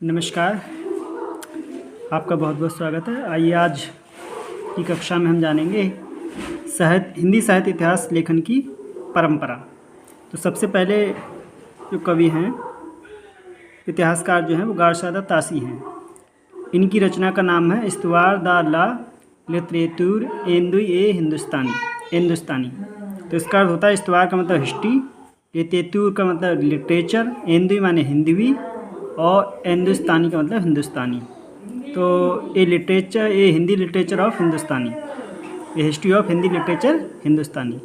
नमस्कार। आपका बहुत बहुत स्वागत है। आइए आज की कक्षा में हम जानेंगे हिंदी साहित्य इतिहास लेखन की परंपरा। तो सबसे पहले जो कवि हैं, इतिहासकार जो हैं, वो गारसादा तासी हैं। इनकी रचना का नाम है इस्तवार दा ला लिटरेतुर एंदुई ए हिंदुस्तानी। तो इसका अर्थ होता है इस्तवार का मतलब हिस्ट्री, लिटरेतुर का मतलब लिटरेचर, एंदुई माने हिंदवी और हिंदुस्तानी का मतलब हिंदुस्तानी। तो ये हिंदी लिटरेचर ऑफ हिंदुस्तानी, ये हिस्ट्री ऑफ हिंदी लिटरेचर हिंदुस्तानी,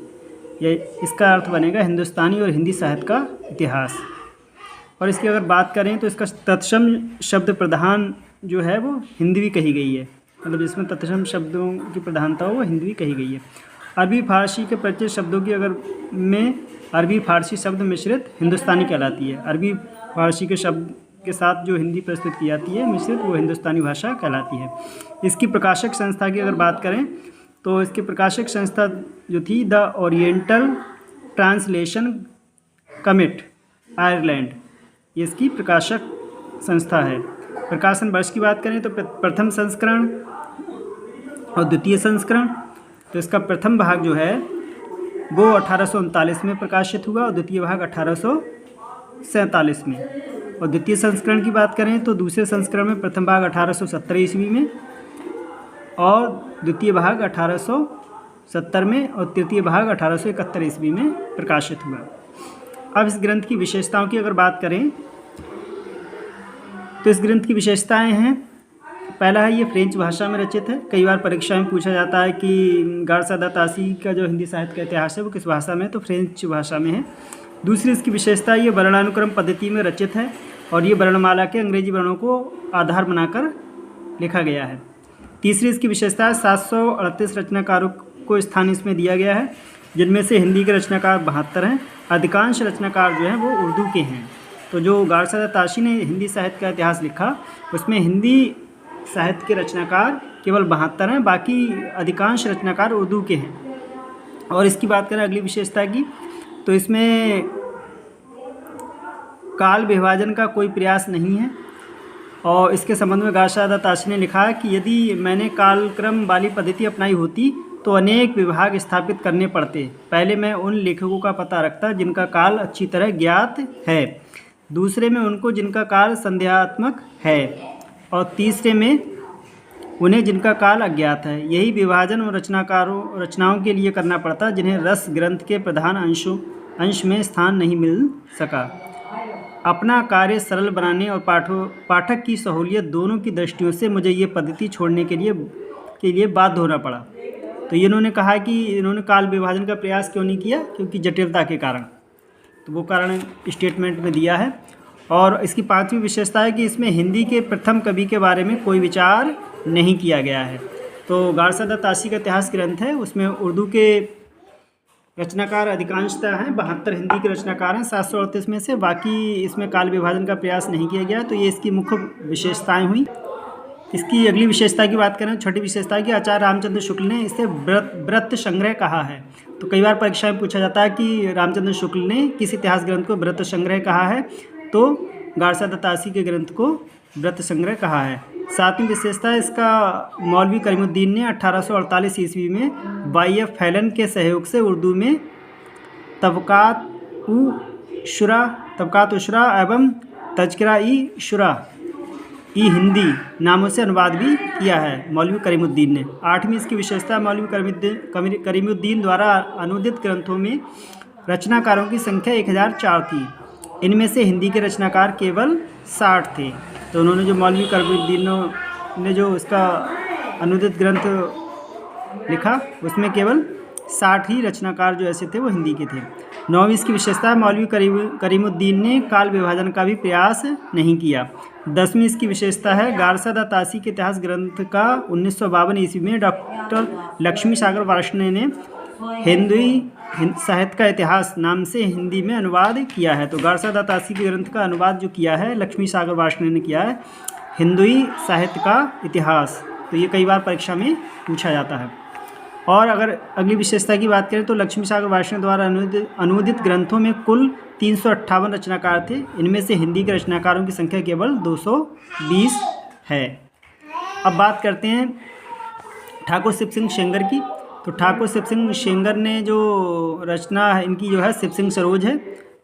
ये इसका अर्थ बनेगा हिंदुस्तानी और हिंदी साहित्य का इतिहास। और इसकी अगर बात करें तो इसका तत्सम शब्द प्रधान जो है वो हिंदवी कही गई है, मतलब जिसमें तत्सम शब्दों की प्रधानता हो वो हिंदवी कही गई है। अरबी फारसी के परिचित शब्दों की अरबी फारसी शब्द मिश्रित हिंदुस्तानी कहलाती है। अरबी फारसी के शब्द के साथ जो हिंदी प्रस्तुत की जाती है मिश्रित, वो हिंदुस्तानी भाषा कहलाती है। इसकी प्रकाशक संस्था की अगर बात करें तो इसकी प्रकाशक संस्था जो थी the oriental translation commit Ireland, ये इसकी प्रकाशक संस्था है। प्रकाशन वर्ष की बात करें तो प्रथम संस्करण और द्वितीय संस्करण, तो इसका प्रथम भाग जो है वो 1839 में प्रकाशित हुआ और द्वितीय भाग 1847 में। और द्वितीय संस्करण की बात करें तो दूसरे संस्करण में प्रथम भाग 1870 ईस्वी में और द्वितीय भाग 1870 में और तृतीय भाग 1871 ईस्वी में प्रकाशित हुआ। अब इस ग्रंथ की विशेषताओं की अगर बात करें तो इस ग्रंथ की विशेषताएं हैं, पहला है ये फ्रेंच भाषा में रचित है। कई बार परीक्षा में पूछा जाता है कि गारसादा तासी का जो हिंदी साहित्य का इतिहास है वो किस भाषा में है, तो फ्रेंच भाषा में है। दूसरी इसकी विशेषता ये वर्णानुक्रम पद्धति में रचित है और ये वर्णमाला के अंग्रेजी वर्णों को आधार बनाकर लिखा गया है। तीसरी इसकी विशेषता है 738 रचनाकारों को स्थान इसमें दिया गया है, जिनमें से हिंदी के रचनाकार 72 हैं। अधिकांश रचनाकार जो हैं वो उर्दू के हैं। तो जो गारसादा तासी ने हिंदी साहित्य का इतिहास लिखा उसमें हिंदी साहित्य के रचनाकार केवल 72 हैं, बाकी अधिकांश रचनाकार उर्दू के हैं। और इसकी बात करें अगली विशेषता की तो इसमें काल विभाजन का कोई प्रयास नहीं है। और इसके संबंध में गारसादा तासी ने लिखा है कि यदि मैंने कालक्रम वाली पद्धति अपनाई होती तो अनेक विभाग स्थापित करने पड़ते। पहले मैं उन लेखकों का पता रखता जिनका काल अच्छी तरह ज्ञात है, दूसरे में उनको जिनका काल संदेहात्मक है और तीसरे में उन्हें जिनका काल अज्ञात है। यही विभाजन उन रचनाओं के लिए करना पड़ता जिन्हें रस ग्रंथ के प्रधान अंश में स्थान नहीं मिल सका। अपना कार्य सरल बनाने और पाठक की सहूलियत दोनों की दृष्टियों से मुझे ये पद्धति छोड़ने के लिए बाध्य होना पड़ा। तो ये इन्होंने कहा कि इन्होंने काल विभाजन का प्रयास क्यों नहीं किया, क्योंकि जटिलता के कारण। तो वो कारण स्टेटमेंट में दिया है। और इसकी पांचवी विशेषता है कि इसमें हिंदी के प्रथम कवि के बारे में कोई विचार नहीं किया गया है। तो गारसादा तासी का इतिहास ग्रंथ है, उसमें उर्दू के रचनाकार अधिकांशतः हैं, 72 हिंदी के रचनाकार हैं 738 में से, बाकी इसमें काल विभाजन का प्रयास नहीं किया गया। तो ये इसकी मुख्य विशेषताएं हुई। इसकी अगली विशेषता की बात करें, छठी विशेषता है कि आचार्य रामचंद्र शुक्ल ने इसे व्रत संग्रह कहा है। तो कई बार परीक्षा में पूछा जाता है कि रामचंद्र शुक्ल ने किस इतिहास ग्रंथ को व्रत संग्रह कहा है, तो गारसादा तासी के ग्रंथ को व्रत संग्रह कहा है। सातवीं विशेषता इसका मौलवी करीमुद्दीन ने 1848 ईस्वी में वाई.एफ. फैलन के सहयोग से उर्दू में तबकात उशरा एवं तज़किरा-ई-शुरा हिंदी नामों से अनुवाद भी किया है मौलवी करीमुद्दीन ने। आठवीं इसकी विशेषता मौलवी करीमुद्दीन द्वारा अनुदित ग्रंथों में रचनाकारों की संख्या 1004 थी। इनमें से हिंदी के रचनाकार केवल 60 थे। तो उन्होंने जो मौलवी करीमुद्दीन ने जो इसका अनुदित ग्रंथ लिखा उसमें केवल 60 ही रचनाकार जो ऐसे थे वो हिंदी के थे। नौवीं इसकी विशेषता मौलवी करीमुद्दीन ने काल विभाजन का भी प्रयास नहीं किया। 10वीं इसकी विशेषता है गारसादा तासी के इतिहास ग्रंथ का 1952 ईस्वी में डॉक्टर लक्ष्मी सागर वार्ष्णेय ने हिंदी साहित्य का इतिहास नाम से हिंदी में अनुवाद किया है। तो गारसादा तासी के ग्रंथ का अनुवाद जो किया है लक्ष्मी सागर वार्ष्णेय ने किया है, हिंदी साहित्य का इतिहास। तो ये कई बार परीक्षा में पूछा जाता है। और अगर अगली विशेषता की बात करें तो लक्ष्मी सागर वार्ष्णेय द्वारा अनुदित ग्रंथों में कुल 358 रचनाकार थे। इनमें से हिंदी के रचनाकारों की संख्या केवल 220 है। अब बात करते हैं ठाकुर शिव सिंह सेंगर की। तो ठाकुर शिव सिंह सेंगर ने जो रचना है इनकी जो है शिव सिंह सरोज है,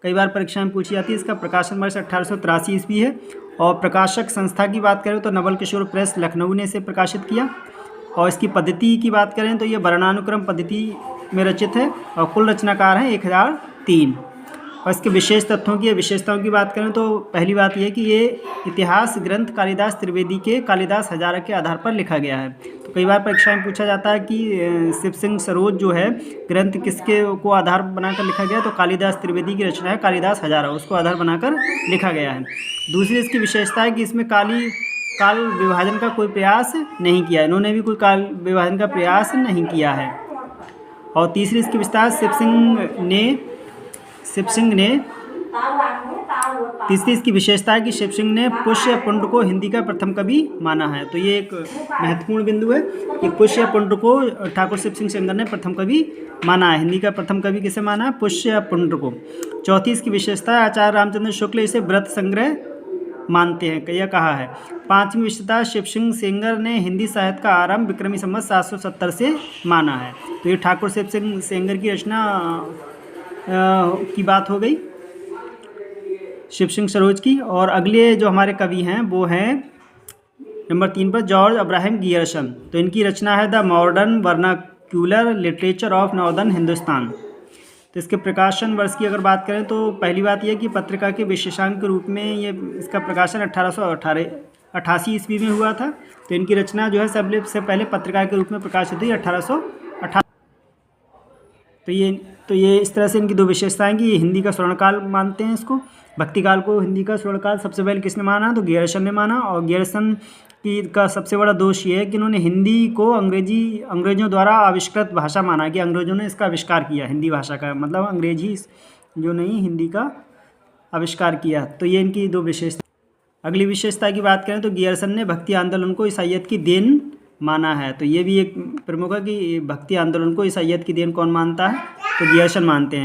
कई बार परीक्षा में पूछी जाती है। इसका प्रकाशन वर्ष 1883 ईस्वी है। और प्रकाशक संस्था की बात करें तो नवल किशोर प्रेस लखनऊ ने इसे प्रकाशित किया। और इसकी पद्धति की बात करें तो ये वर्णानुक्रम पद्धति में रचित है और कुल रचनाकार हैं 1003। और इसके विशेषताओं की बात करें तो पहली बात यह कि ये इतिहास ग्रंथ कालिदास त्रिवेदी के कालिदास हजारा के आधार पर लिखा गया है। तो कई बार परीक्षा में पूछा जाता है कि शिव सिंह सरोज जो है ग्रंथ किसके को आधार बनाकर लिखा गया, तो कालिदास त्रिवेदी की रचना है कालिदास हजारा, उसको आधार बनाकर लिखा गया है। दूसरी इसकी विशेषता है कि इसमें काल विभाजन का कोई प्रयास नहीं किया, इन्होंने भी कोई काल विभाजन का प्रयास नहीं किया है। और तीसरी इसकी विस्तार तीसरी इसकी विशेषता है कि शिव सिंह ने पुष्य पुंड को हिंदी का प्रथम कवि माना है। तो ये एक महत्वपूर्ण बिंदु है कि पुष्य पुंड को ठाकुर शिव सिंह सेंगर ने प्रथम कवि माना है। हिंदी का प्रथम कवि किसे माना है? पुष्य पुंड को। चौथी इसकी विशेषता है आचार्य रामचंद्र शुक्ल इसे व्रत संग्रह मानते हैं, यह कहा है। पांचवी विशेषता शिव सिंह सेंगर ने हिंदी साहित्य का आरंभ विक्रमी संवत 770 से माना है। तो ये ठाकुर शिव सिंह सेंगर की रचना की बात हो गई शिव सिंह सरोज की। और अगले जो हमारे कवि हैं वो हैं नंबर 3 पर जॉर्ज अब्राहम गियर्सन। तो इनकी रचना है the modern vernacular literature of northern Hindustan. तो इसके प्रकाशन वर्ष की अगर बात करें तो पहली बात यह कि पत्रिका के विशेषांक के रूप में ये इसका प्रकाशन 1888 ईस्वी में हुआ था। तो इनकी रचना जो है सबसे पहले पत्रिका के रूप में प्रकाशित हुई 1888। तो ये इस तरह से इनकी दो विशेषताएं कि ये हिंदी का स्वर्णकाल मानते हैं इसको। भक्तिकाल को हिंदी का स्वर्णकाल सबसे पहले किसने माना? तो गियर्सन ने माना। और गियर्सन का सबसे बड़ा दोष ये है कि इन्होंने हिंदी को अंग्रेजों द्वारा आविष्कृत भाषा माना, कि अंग्रेजों ने इसका आविष्कार किया हिंदी भाषा का, मतलब अंग्रेजी जो नहीं हिंदी का आविष्कार किया। तो ये इनकी दो विशेषता। अगली विशेषता की बात करें तो गियर्सन ने भक्ति आंदोलन को ईसाइयत की देन माना है। तो ये भी एक प्रमुख है कि भक्ति आंदोलन को ईसाइयत की देन कौन मानता है? तो गियर्सन मानते हैं।